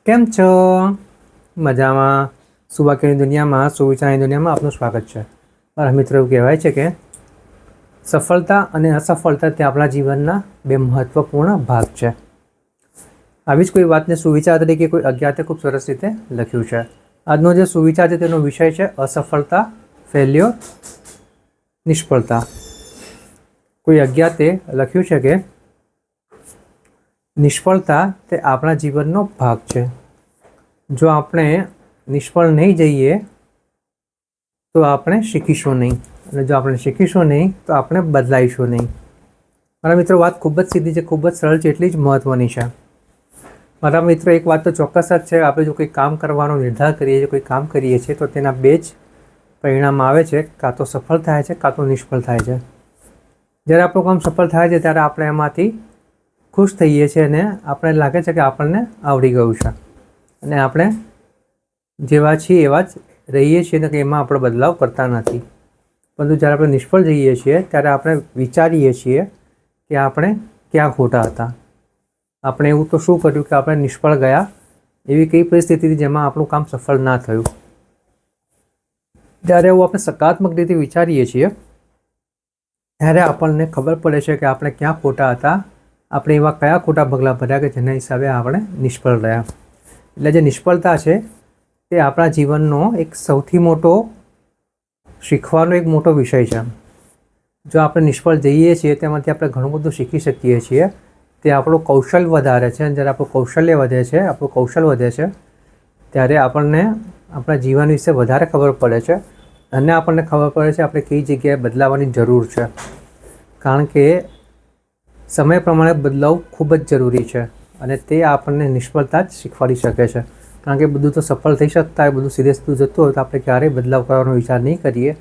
કેમ છો? મજામાં? સુવાક્યની દુનિયામાં, સુવિચારની દુનિયામાં આપનું સ્વાગત છે. મારા મિત્રો એવું કહેવાય છે કે સફળતા અને અસફળતા તે આપણા જીવનના બે મહત્વપૂર્ણ ભાગ છે. આવી જ કોઈ વાતને સુવિચાર તરીકે કોઈ અજ્ઞાતે ખૂબ સરસ રીતે લખ્યું છે. આજનો જે સુવિચાર છે તેનો વિષય છે અસફળતા, ફેલ્યોર, નિષ્ફળતા. કોઈ અજ્ઞાતે લખ્યું છે કે નિષ્ફળતા તે આપણા જીવનનો ભાગ છે. જો આપણે નિષ્ફળ નહીં જઈએ તો આપણે શીખીશું નહીં, અને જો આપણે શીખીશું નહીં તો આપણે બદલાઈશું નહીં. મારા મિત્રો, વાત ખૂબ જ સીધી છે, ખૂબ જ સરળ છે, એટલી જ મહત્ત્વની છે. મારા મિત્રો, એક વાત તો ચોક્કસ જ છે, આપણે જો કોઈ કામ કરવાનો નિર્ધાર કરીએ છીએ, કોઈ કામ કરીએ છીએ તો તેના બે જ પરિણામ આવે છે. કાં તો સફળ થાય છે, કાં તો નિષ્ફળ થાય છે. જ્યારે આપણું કામ સફળ થાય છે ત્યારે આપણે એમાંથી ખુશ થઈએ છીએ અને આપણે લાગે છે કે આપણને આવડી ગયું છે, અને આપણે જેવા છીએ એવા જ રહીએ છીએ કે એમાં આપણે બદલાવ કરતા નથી. પરંતુ જ્યારે આપણે નિષ્ફળ જઈએ છીએ ત્યારે આપણે વિચારીએ છીએ કે આપણે ક્યાં ખોટા હતા, આપણે એવું તો શું કર્યું કે આપણે નિષ્ફળ ગયા, એવી કઈ પરિસ્થિતિ જેમાં આપણું કામ સફળ ના થયું. જ્યારે એવું આપણે સકારાત્મક રીતે વિચારીએ છીએ ત્યારે આપણને ખબર પડે છે કે આપણે ક્યાં ખોટા હતા, આપણે એવા કયા ખોટા પગલાં ભર્યા કે જેના હિસાબે આપણે નિષ્ફળ રહ્યા. એટલે જે નિષ્ફળતા છે તે આપણા જીવનનો એક સૌથી મોટો શીખવાનો એક મોટો વિષય છે. જો આપણે નિષ્ફળ જઈએ છીએ તેમાંથી આપણે ઘણું બધું શીખી શકીએ છીએ. તે આપણું કૌશલ વધારે છે, અને જ્યારે આપણું કૌશલ્ય વધે છે, આપણું કૌશલ વધે છે ત્યારે આપણને આપણા જીવન વિશે વધારે ખબર પડે છે, અને આપણને ખબર પડે છે આપણે કઈ જગ્યાએ બદલાવાની જરૂર છે. કારણ કે સમય પ્રમાણે બદલાવ ખૂબ જ જરૂરી છે, અને તે આપણને નિષ્ફળતા જ શીખવાડી શકે છે. કારણ કે બધું તો સફળ થઈ શકતા હોય, બધું સીધે સીધું જતું હોય તો આપણે ક્યારેય બદલાવ કરવાનો વિચાર નહીં કરીએ.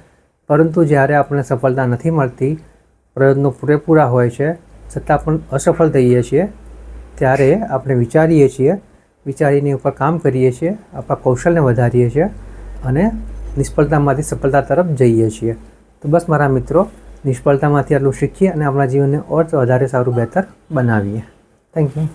પરંતુ જ્યારે આપણને સફળતા નથી મળતી, પ્રયત્નો પૂરેપૂરા હોય છે છતાં પણ અસફળ થઈએ છીએ, ત્યારે આપણે વિચારીએ છીએ, વિચારીને ઉપર કામ કરીએ છીએ, આપણા કૌશલને વધારીએ છીએ અને નિષ્ફળતામાંથી સફળતા તરફ જઈએ છીએ. તો બસ મારા મિત્રો, નિષ્ફળતામાંથી આટલું શીખીએ અને આપણા જીવનને ઓર વધારે સારું, બહેતર બનાવીએ. Thank you.